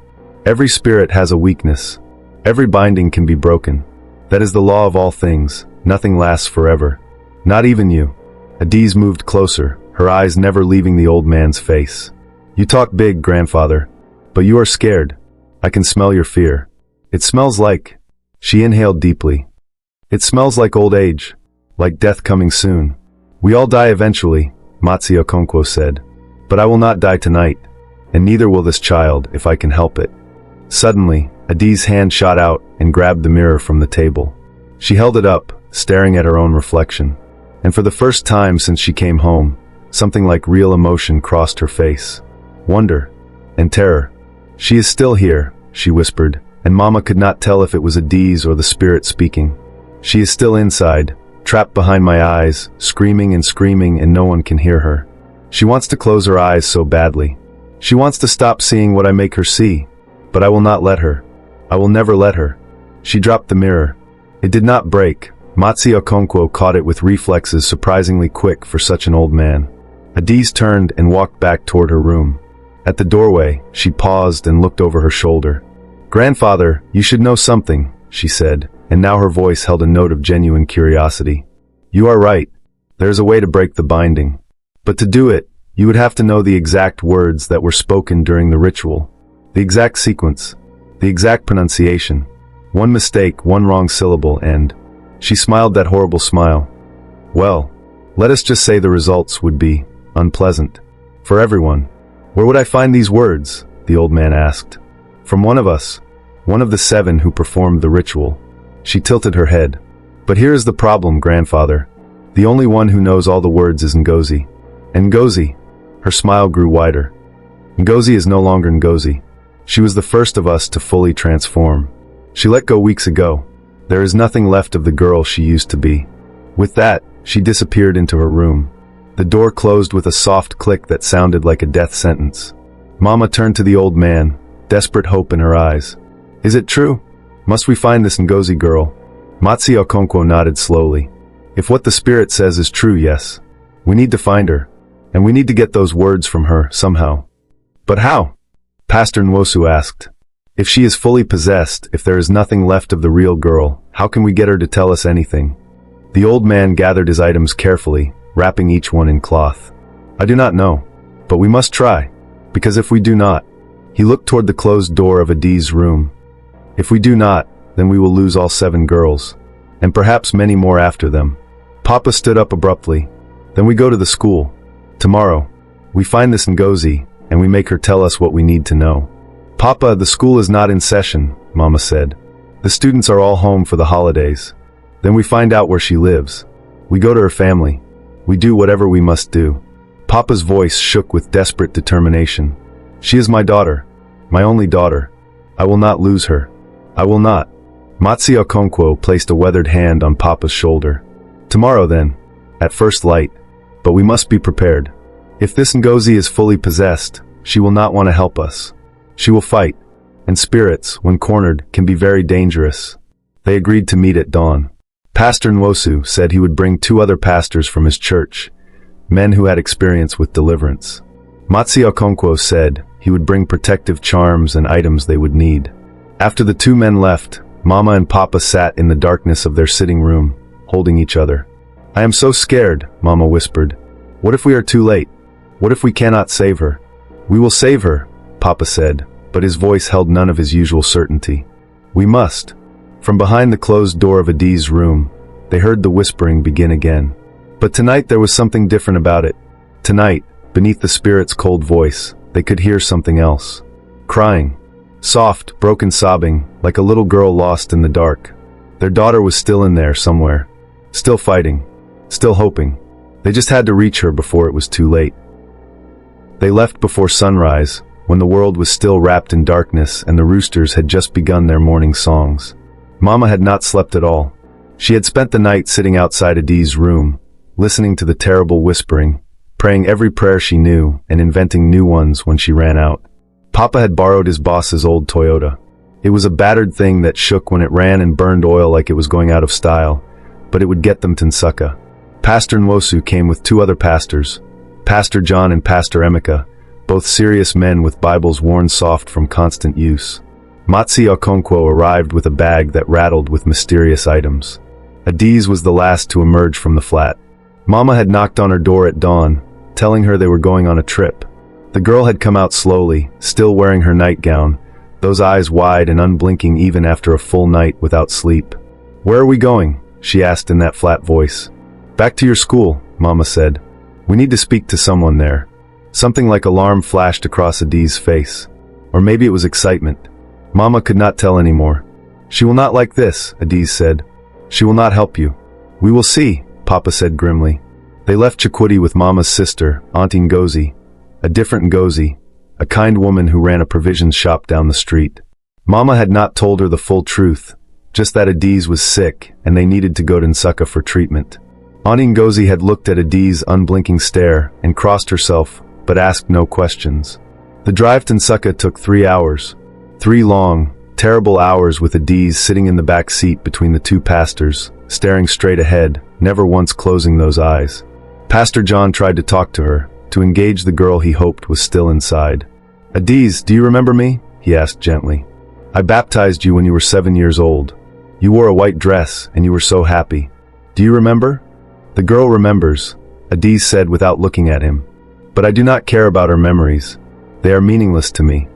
Every spirit has a weakness. Every binding can be broken. That is the law of all things. Nothing lasts forever. Not even you. Adiz moved closer, her eyes never leaving the old man's face. You talk big, grandfather, but you are scared. I can smell your fear. It smells like... She inhaled deeply. It smells like old age, like death coming soon. We all die eventually, Matsi Okonkwo said. But I will not die tonight, and neither will this child, if I can help it. Suddenly, Adiz's hand shot out and grabbed the mirror from the table. She held it up, staring at her own reflection. And for the first time since she came home, something like real emotion crossed her face. Wonder and terror. She is still here, she whispered, and Mama could not tell if it was Adiz or the spirit speaking. She is still inside, trapped behind my eyes, screaming and no one can hear her. She wants to close her eyes so badly. She wants to stop seeing what I make her see. But I will not let her. I will never let her. She dropped the mirror. It did not break. Matsi Okonkwo caught it with reflexes surprisingly quick for such an old man. Adiz turned and walked back toward her room. At the doorway, she paused and looked over her shoulder. Grandfather, you should know something, she said, and now her voice held a note of genuine curiosity. You are right. There is a way to break the binding. But to do it, you would have to know the exact words that were spoken during the ritual. The exact sequence. The exact pronunciation. One mistake, one wrong syllable, and... She smiled that horrible smile. Well, let us just say the results would be unpleasant. For everyone. Where would I find these words? The old man asked. From one of us. One of the 7 who performed the ritual. She tilted her head. But here is the problem, grandfather. The only one who knows all the words is Ngozi. And Ngozi. Her smile grew wider. Ngozi is no longer Ngozi. She was the first of us to fully transform. She let go weeks ago. There is nothing left of the girl she used to be. With that, she disappeared into her room. The door closed with a soft click that sounded like a death sentence. Mama turned to the old man, desperate hope in her eyes. Is it true? Must we find this Ngozi girl? Matsi Okonkwo nodded slowly. If what the spirit says is true, yes. We need to find her. And we need to get those words from her, somehow. But how? Pastor Nwosu asked. If she is fully possessed, if there is nothing left of the real girl, how can we get her to tell us anything? The old man gathered his items carefully, wrapping each one in cloth. I do not know. But we must try. Because if we do not, he looked toward the closed door of Adi's room. If we do not, then we will lose all 7 girls. And perhaps many more after them. Papa stood up abruptly. Then we go to the school. Tomorrow, we find this Ngozi, and we make her tell us what we need to know. Papa, the school is not in session, Mama said. The students are all home for the holidays. Then we find out where she lives. We go to her family. We do whatever we must do. Papa's voice shook with desperate determination. She is my daughter. My only daughter. I will not lose her. I will not. Matsi Okonkwo placed a weathered hand on Papa's shoulder. Tomorrow then, at first light. But we must be prepared. If this Ngozi is fully possessed, she will not want to help us. She will fight. And spirits, when cornered, can be very dangerous. They agreed to meet at dawn. Pastor Nwosu said he would bring 2 other pastors from his church, men who had experience with deliverance. Matsi Okonkwo said he would bring protective charms and items they would need. After the 2 men left, Mama and Papa sat in the darkness of their sitting room, holding each other. I am so scared, Mama whispered. What if we are too late? What if we cannot save her? We will save her, Papa said, but his voice held none of his usual certainty. We must. From behind the closed door of Adi's room, they heard the whispering begin again. But tonight there was something different about it. Tonight, beneath the spirit's cold voice, they could hear something else. Crying. Soft, broken sobbing, like a little girl lost in the dark. Their daughter was still in there somewhere. Still fighting. Still hoping. They just had to reach her before it was too late. They left before sunrise, when the world was still wrapped in darkness and the roosters had just begun their morning songs. Mama had not slept at all. She had spent the night sitting outside Adi's room, listening to the terrible whispering, praying every prayer she knew and inventing new ones when she ran out. Papa had borrowed his boss's old Toyota. It was a battered thing that shook when it ran and burned oil like it was going out of style, but it would get them to Nsukka. Pastor Nwosu came with 2 other pastors, Pastor John and Pastor Emeka, both serious men with Bibles worn soft from constant use. Matsi Okonkwo arrived with a bag that rattled with mysterious items. Adiz was the last to emerge from the flat. Mama had knocked on her door at dawn, telling her they were going on a trip. The girl had come out slowly, still wearing her nightgown, those eyes wide and unblinking even after a full night without sleep. Where are we going? She asked in that flat voice. Back to your school, Mama said. We need to speak to someone there. Something like alarm flashed across Adiz's face. Or maybe it was excitement. Mama could not tell anymore. She will not like this, Adiz said. She will not help you. We will see, Papa said grimly. They left Chikwudi with Mama's sister, Auntie Ngozi, a different Ngozi, a kind woman who ran a provisions shop down the street. Mama had not told her the full truth, just that Adiz was sick and they needed to go to Nsukka for treatment. Auntie Ngozi had looked at Adiz's unblinking stare and crossed herself, but asked no questions. The drive to Nsukka took 3 hours. 3 long, terrible hours with Adiz sitting in the back seat between the 2 pastors, staring straight ahead, never once closing those eyes. Pastor John tried to talk to her, to engage the girl he hoped was still inside. Adiz, do you remember me? He asked gently. I baptized you when you were 7 years old. You wore a white dress, and you were so happy. Do you remember? The girl remembers, Adiz said without looking at him. But I do not care about her memories. They are meaningless to me.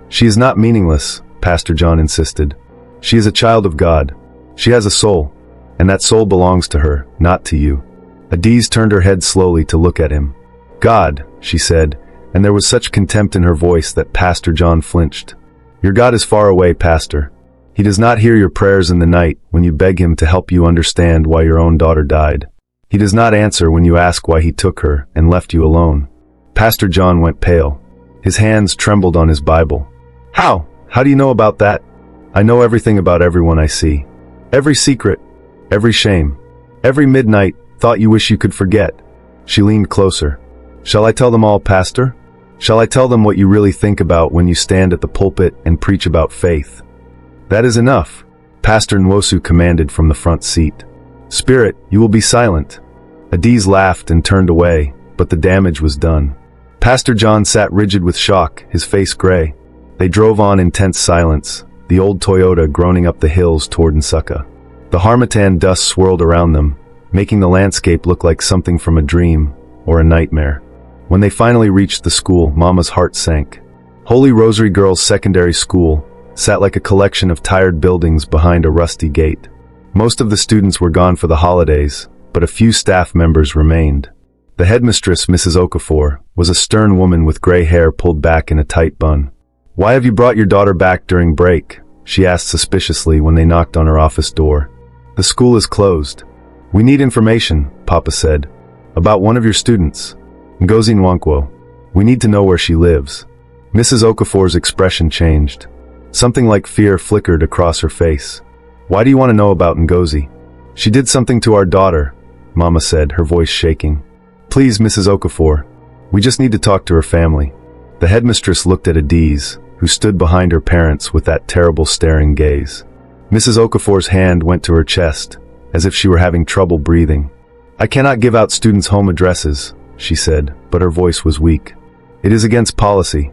She is not meaningless, Pastor John insisted. She is a child of God. She has a soul, and that soul belongs to her, not to you. Adiz turned her head slowly to look at him. God, she said, and there was such contempt in her voice that Pastor John flinched. Your God is far away, Pastor. He does not hear your prayers in the night when you beg him to help you understand why your own daughter died. He does not answer when you ask why he took her and left you alone. Pastor John went pale. His hands trembled on his Bible. How? How do you know about that? I know everything about everyone I see. Every secret, every shame, every midnight thought you wish you could forget. She leaned closer. Shall I tell them all, Pastor? Shall I tell them what you really think about when you stand at the pulpit and preach about faith? That is enough, Pastor Nwosu commanded from the front seat. Spirit, you will be silent. Adiz laughed and turned away, but the damage was done. Pastor John sat rigid with shock, his face gray. They drove on in tense silence, the old Toyota groaning up the hills toward Nsukka. The harmattan dust swirled around them, making the landscape look like something from a dream or a nightmare. When they finally reached the school, Mama's heart sank. Holy Rosary Girls' Secondary School sat like a collection of tired buildings behind a rusty gate. Most of the students were gone for the holidays, but a few staff members remained. The headmistress, Mrs. Okafor, was a stern woman with gray hair pulled back in a tight bun. "Why have you brought your daughter back during break?" she asked suspiciously when they knocked on her office door. "The school is closed." "We need information," Papa said, "about one of your students, Ngozi Nwankwo. We need to know where she lives." Mrs. Okafor's expression changed. Something like fear flickered across her face. "Why do you want to know about Ngozi?" "She did something to our daughter," Mama said, her voice shaking. "Please, Mrs. Okafor, we just need to talk to her family." The headmistress looked at Adiz, who stood behind her parents with that terrible staring gaze. Mrs. Okafor's hand went to her chest, as if she were having trouble breathing. "I cannot give out students' home addresses," she said, but her voice was weak. "It is against policy."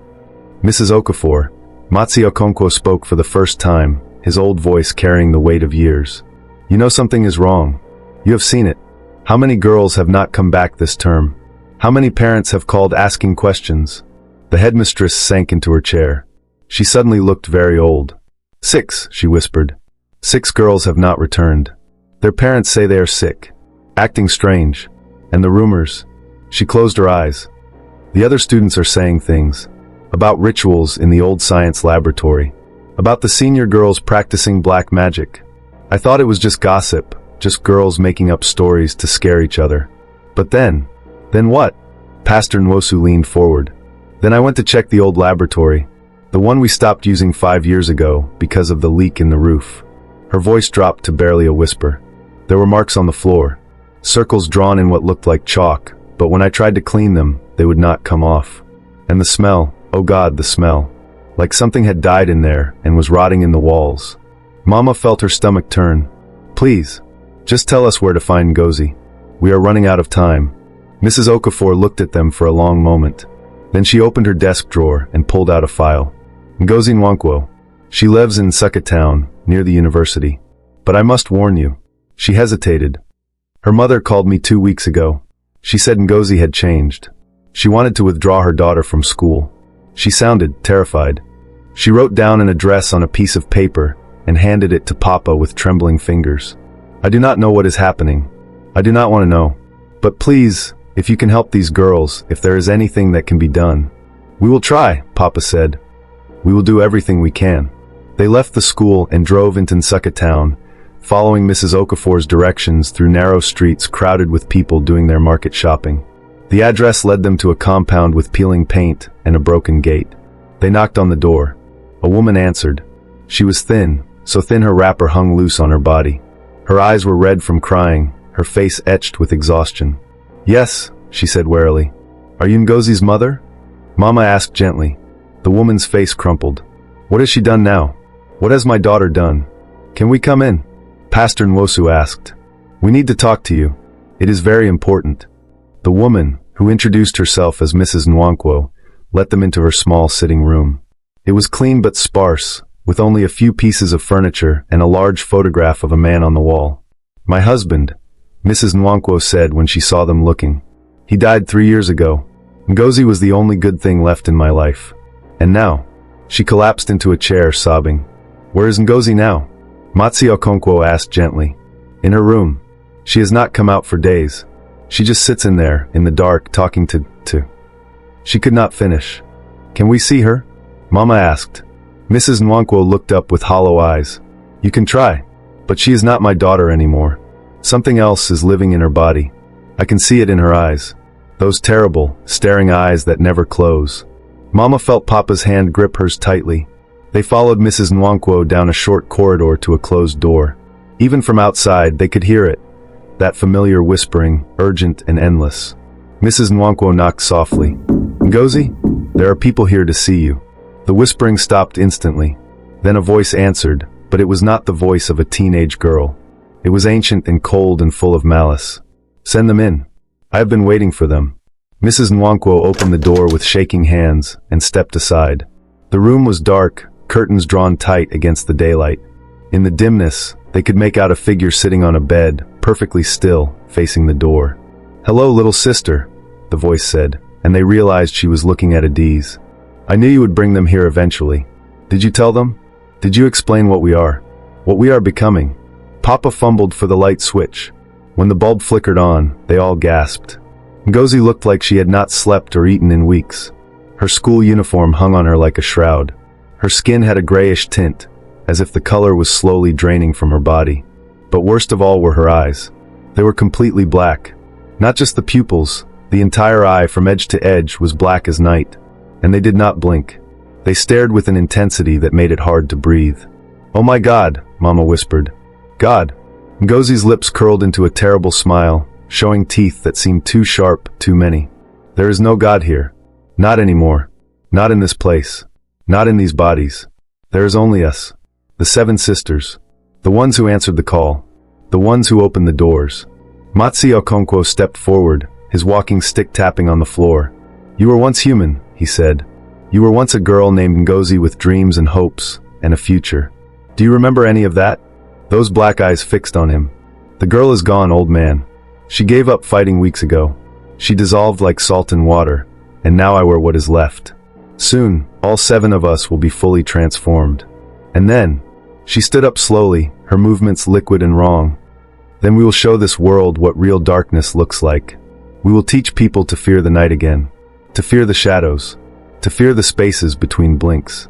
"Mrs. Okafor," Matsi Okonkwo spoke for the first time, his old voice carrying the weight of years. "You know something is wrong. You have seen it. How many girls have not come back this term? How many parents have called asking questions?" The headmistress sank into her chair. She suddenly looked very old. "6, she whispered. 6 girls have not returned. Their parents say they are sick, acting strange. And the rumors." She closed her eyes. "The other students are saying things. About rituals in the old science laboratory. About the senior girls practicing black magic. I thought it was just gossip, just girls making up stories to scare each other. But then what?" Pastor Nwosu leaned forward. "Then I went to check the old laboratory. The one we stopped using 5 years ago because of the leak in the roof." Her voice dropped to barely a whisper. "There were marks on the floor. Circles drawn in what looked like chalk, but when I tried to clean them, they would not come off. And the smell, oh God, the smell. Like something had died in there and was rotting in the walls." Mama felt her stomach turn. "Please, just tell us where to find Ngozi. We are running out of time." Mrs. Okafor looked at them for a long moment. Then she opened her desk drawer and pulled out a file. "Ngozi Nwankwo. She lives in Nsukka town, near the university. But I must warn you." She hesitated. "Her mother called me 2 weeks ago. She said Ngozi had changed. She wanted to withdraw her daughter from school. She sounded terrified. She wrote down an address on a piece of paper and handed it to Papa with trembling fingers. I do not know what is happening. I do not want to know. But please, if you can help these girls, if there is anything that can be done." "We will try," Papa said. "We will do everything we can." They left the school and drove into Nsukka town, following Mrs. Okafor's directions through narrow streets crowded with people doing their market shopping. The address led them to a compound with peeling paint and a broken gate. They knocked on the door. A woman answered. She was thin, so thin her wrapper hung loose on her body. Her eyes were red from crying, her face etched with exhaustion. "Yes," she said warily. "Are you Ngozi's mother?" Mama asked gently. The woman's face crumpled. "What has she done now? What has my daughter done? Can we come in?" Pastor Nwosu asked. "We need to talk to you. It is very important." The woman, who introduced herself as Mrs. Nwankwo, let them into her small sitting room. It was clean but sparse, with only a few pieces of furniture and a large photograph of a man on the wall. "My husband," Mrs. Nwankwo said when she saw them looking. "He died 3 years ago. Ngozi was the only good thing left in my life. And now," she collapsed into a chair, sobbing. "Where is Ngozi now?" Matsi Okonkwo asked gently. "In her room. She has not come out for days. She just sits in there, in the dark, talking to... She could not finish. "Can we see her?" Mama asked. Mrs. Nwankwo looked up with hollow eyes. "You can try, but she is not my daughter anymore. Something else is living in her body. I can see it in her eyes. Those terrible, staring eyes that never close." Mama felt Papa's hand grip hers tightly. They followed Mrs. Nwankwo down a short corridor to a closed door. Even from outside, they could hear it. That familiar whispering, urgent and endless. Mrs. Nwankwo knocked softly. Ngozi, there are people here to see you. The whispering stopped instantly. Then a voice answered, but it was not the voice of a teenage girl. It was ancient and cold and full of malice. Send them in. I have been waiting for them. Mrs. Nwankwo opened the door with shaking hands and stepped aside. The room was dark, curtains drawn tight against the daylight. In the dimness, they could make out a figure sitting on a bed, perfectly still, facing the door. Hello, little sister, the voice said, and they realized she was looking at Adiz. I knew you would bring them here eventually. Did you tell them? Did you explain what we are? What we are becoming? Papa fumbled for the light switch. When the bulb flickered on, they all gasped. Ngozi looked like she had not slept or eaten in weeks. Her school uniform hung on her like a shroud. Her skin had a grayish tint, as if the color was slowly draining from her body. But worst of all were her eyes. They were completely black. Not just the pupils, the entire eye from edge to edge was black as night. And they did not blink. They stared with an intensity that made it hard to breathe. Oh my God, Mama whispered. God. Ngozi's lips curled into a terrible smile, showing teeth that seemed too sharp, too many. There is no God here. Not anymore. Not in this place. Not in these bodies. There is only us. The 7 sisters. The ones who answered the call. The ones who opened the doors. Matsi Okonkwo stepped forward, his walking stick tapping on the floor. You were once human, he said. You were once a girl named Ngozi with dreams and hopes, and a future. Do you remember any of that? Those black eyes fixed on him. The girl is gone, old man. She gave up fighting weeks ago. She dissolved like salt in water, and now I wear what is left. Soon, all 7 of us will be fully transformed. And then, she stood up slowly, her movements liquid and wrong. Then we will show this world what real darkness looks like. We will teach people to fear the night again, to fear the shadows, to fear the spaces between blinks.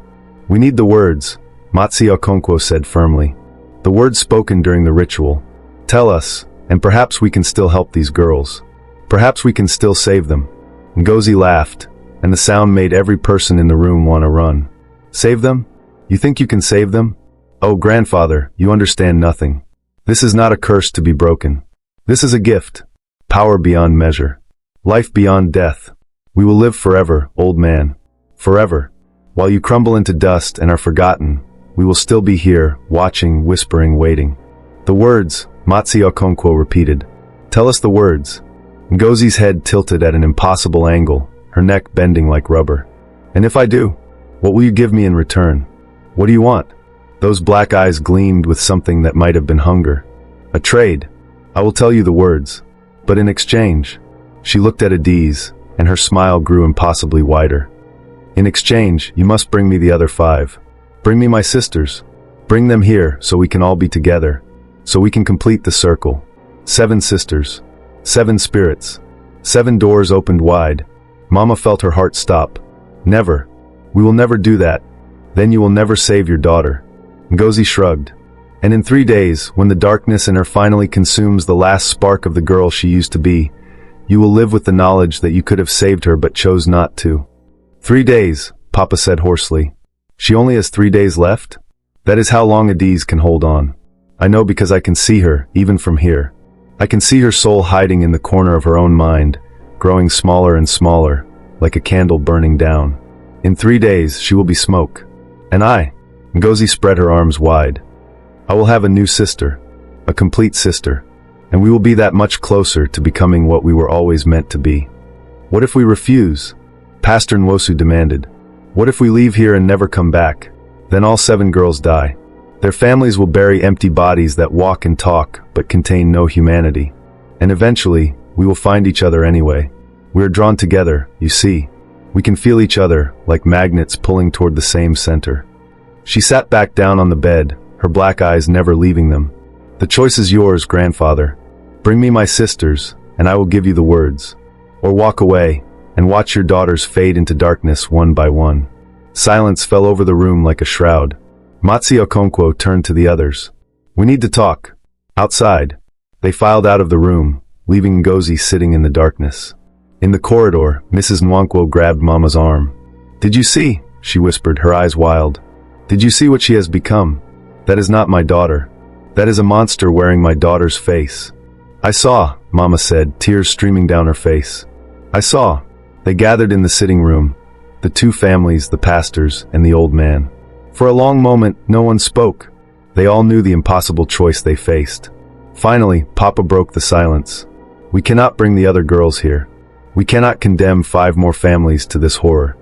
We need the words, Matsi Okonkwo said firmly. The words spoken during the ritual. Tell us, and perhaps we can still help these girls. Perhaps we can still save them. Ngozi laughed, and the sound made every person in the room want to run. Save them? You think you can save them? Oh, grandfather, you understand nothing. This is not a curse to be broken. This is a gift. Power beyond measure. Life beyond death. We will live forever, old man. Forever. While you crumble into dust and are forgotten, we will still be here, watching, whispering, waiting. The words, Matsi Okonkwo repeated. Tell us the words. Ngozi's head tilted at an impossible angle, her neck bending like rubber. And if I do, what will you give me in return? What do you want? Those black eyes gleamed with something that might have been hunger. A trade. I will tell you the words. But in exchange, she looked at Adiz, and her smile grew impossibly wider. In exchange, you must bring me the other 5. Bring me my sisters. Bring them here so we can all be together. So we can complete the circle. 7 sisters. 7 spirits. 7 doors opened wide. Mama felt her heart stop. Never. We will never do that. Then you will never save your daughter. Ngozi shrugged. And in 3 days, when the darkness in her finally consumes the last spark of the girl she used to be, you will live with the knowledge that you could have saved her but chose not to. 3 days, Papa said hoarsely. She only has 3 days left? That is how long Adiz can hold on. I know because I can see her, even from here. I can see her soul hiding in the corner of her own mind, growing smaller and smaller, like a candle burning down. In 3 days, she will be smoke. And I, Ngozi spread her arms wide. I will have a new sister, a complete sister, and we will be that much closer to becoming what we were always meant to be. What if we refuse? Pastor Nwosu demanded. What if we leave here and never come back? Then all 7 girls die. Their families will bury empty bodies that walk and talk, but contain no humanity. And eventually, we will find each other anyway. We are drawn together, you see. We can feel each other, like magnets pulling toward the same center. She sat back down on the bed, her black eyes never leaving them. The choice is yours, grandfather. Bring me my sisters, and I will give you the words. Or walk away, and watch your daughters fade into darkness one by one. Silence fell over the room like a shroud. Matsi Okonkwo turned to the others. We need to talk. Outside. They filed out of the room, leaving Ngozi sitting in the darkness. In the corridor, Mrs. Nwankwo grabbed Mama's arm. Did you see? She whispered, her eyes wild. Did you see what she has become? That is not my daughter. That is a monster wearing my daughter's face. I saw, Mama said, tears streaming down her face. I saw. They gathered in the sitting room, the two families, the pastors, and the old man. For a long moment, no one spoke. They all knew the impossible choice they faced. Finally, Papa broke the silence. We cannot bring the other girls here. We cannot condemn 5 more families to this horror.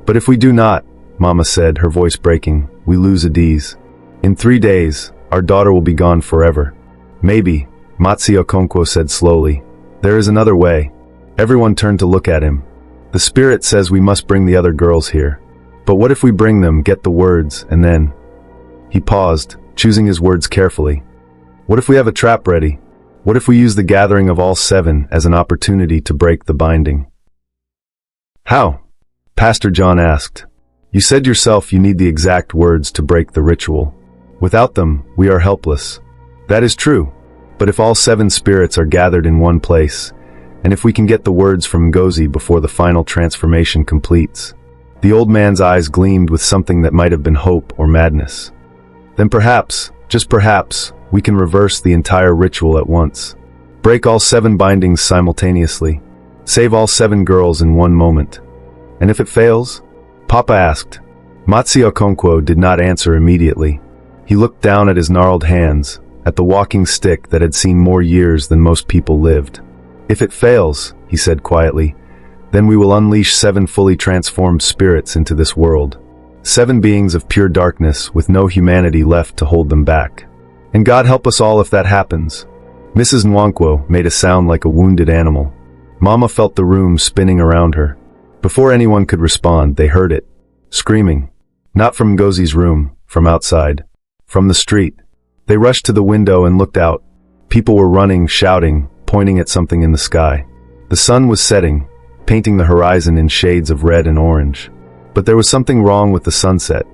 But if we do not, Mama said, her voice breaking, we lose Adiz. In 3 days, our daughter will be gone forever. Maybe, Matsi Okonkwo said slowly. There is another way. Everyone turned to look at him. The spirit says we must bring the other girls here. But what if we bring them, get the words, and then... He paused, choosing his words carefully. What if we have a trap ready? What if we use the gathering of all 7 as an opportunity to break the binding? How? Pastor John asked. You said yourself you need the exact words to break the ritual. Without them, we are helpless. That is true. But if all 7 spirits are gathered in one place, and if we can get the words from Ngozi before the final transformation completes, the old man's eyes gleamed with something that might have been hope or madness. Then perhaps, just perhaps, we can reverse the entire ritual at once. Break all 7 bindings simultaneously. Save all 7 girls in one moment. And if it fails? Papa asked. Matsi Okonkwo did not answer immediately. He looked down at his gnarled hands, at the walking stick that had seen more years than most people lived. If it fails, he said quietly, then we will unleash 7 fully transformed spirits into this world. 7 beings of pure darkness with no humanity left to hold them back. And God help us all if that happens. Mrs. Nwankwo made a sound like a wounded animal. Mama felt the room spinning around her. Before anyone could respond, they heard it. Screaming. Not from Ngozi's room, from outside. From the street. They rushed to the window and looked out. People were running, shouting, pointing at something in the sky. The sun was setting, painting the horizon in shades of red and orange. But there was something wrong with the sunset.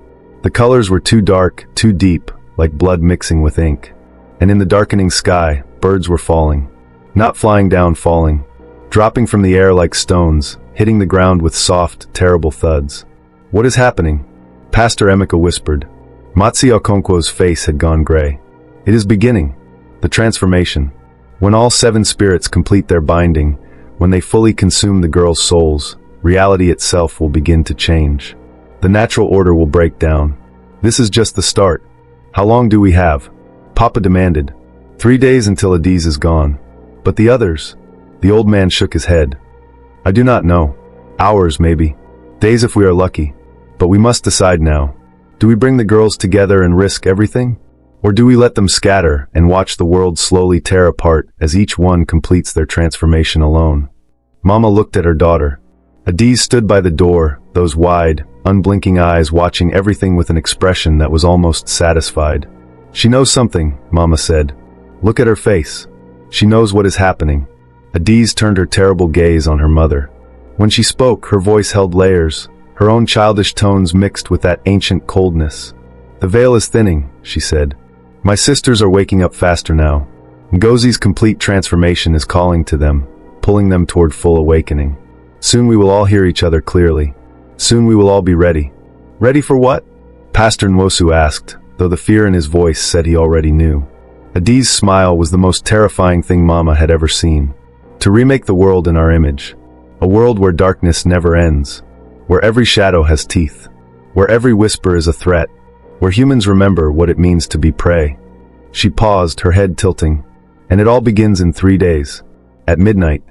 The colors were too dark, too deep, like blood mixing with ink. And in the darkening sky, birds were falling. Not flying down, falling. Dropping from the air like stones, hitting the ground with soft, terrible thuds. What is happening? Pastor Emeka whispered. Matsi Okonkwo's face had gone gray. It is beginning. The transformation. When all 7 spirits complete their binding, when they fully consume the girls' souls, reality itself will begin to change. The natural order will break down. This is just the start. How long do we have? Papa demanded. 3 days until Adiz is gone. But the others? The old man shook his head. I do not know. Hours, maybe. Days if we are lucky. But we must decide now. Do we bring the girls together and risk everything? Or do we let them scatter and watch the world slowly tear apart as each one completes their transformation alone? Mama looked at her daughter. Adiz stood by the door, those wide, unblinking eyes watching everything with an expression that was almost satisfied. She knows something, Mama said. Look at her face. She knows what is happening. Adiz turned her terrible gaze on her mother. When she spoke, her voice held layers, her own childish tones mixed with that ancient coldness. The veil is thinning, she said. My sisters are waking up faster now. Ngozi's complete transformation is calling to them, pulling them toward full awakening. Soon we will all hear each other clearly. Soon we will all be ready. Ready for what? Pastor Nwosu asked, though the fear in his voice said he already knew. Adiz's smile was the most terrifying thing Mama had ever seen. To remake the world in our image. A world where darkness never ends. Where every shadow has teeth. Where every whisper is a threat. Where humans remember what it means to be prey. She paused, her head tilting. And it all begins in 3 days. At midnight.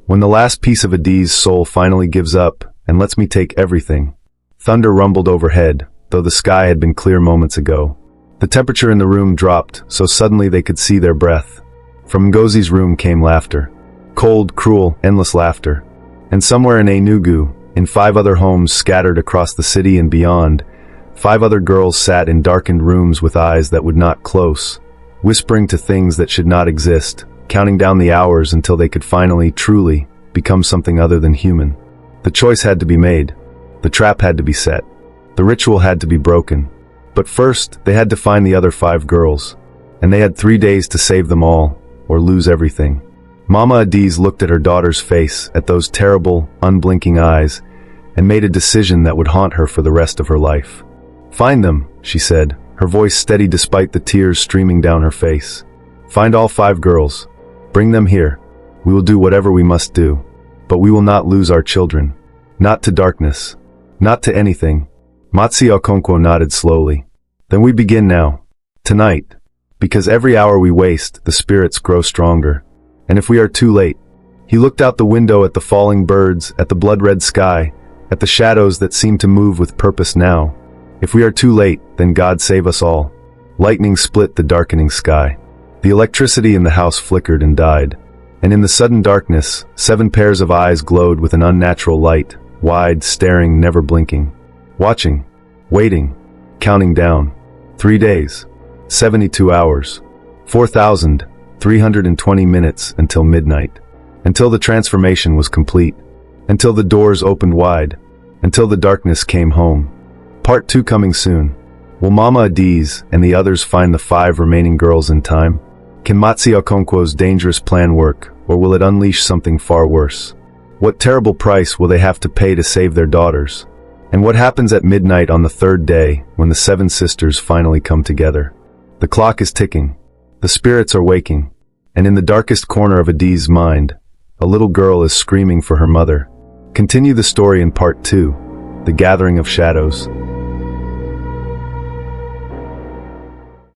When the last piece of Adiz's soul finally gives up and lets me take everything. Thunder rumbled overhead, though the sky had been clear moments ago. The temperature in the room dropped, so suddenly they could see their breath. From Ngozi's room came laughter. Cold, cruel, endless laughter. And somewhere in Enugu, in 5 other homes scattered across the city and beyond, 5 other girls sat in darkened rooms with eyes that would not close, whispering to things that should not exist, counting down the hours until they could finally, truly, become something other than human. The choice had to be made. The trap had to be set. The ritual had to be broken. But first, they had to find the other 5 girls. And they had 3 days to save them all, or lose everything. Mama Adiz looked at her daughter's face, at those terrible, unblinking eyes, and made a decision that would haunt her for the rest of her life. Find them, she said, her voice steady despite the tears streaming down her face. "Find all 5 girls. Bring them here. We will do whatever we must do. But we will not lose our children. Not to darkness. Not to anything." Matsi Okonkwo nodded slowly. "Then we begin now. Tonight. Because every hour we waste, the spirits grow stronger. And if we are too late..." He looked out the window at the falling birds, at the blood-red sky, at the shadows that seemed to move with purpose now. "If we are too late, then God save us all." Lightning split the darkening sky. The electricity in the house flickered and died. And in the sudden darkness, 7 pairs of eyes glowed with an unnatural light, wide, staring, never blinking. Watching. Waiting. Counting down. 3 days. 72 hours. 4,320 minutes until midnight. Until the transformation was complete. Until the doors opened wide. Until the darkness came home. Part 2 coming soon. Will Mama Adiz and the others find the 5 remaining girls in time? Can Matsi Okonkwo's dangerous plan work, or will it unleash something far worse? What terrible price will they have to pay to save their daughters? And what happens at midnight on the 3rd day, when the 7 sisters finally come together? The clock is ticking. The spirits are waking. And in the darkest corner of Adiz's mind, a little girl is screaming for her mother. Continue the story in part 2, The Gathering of Shadows.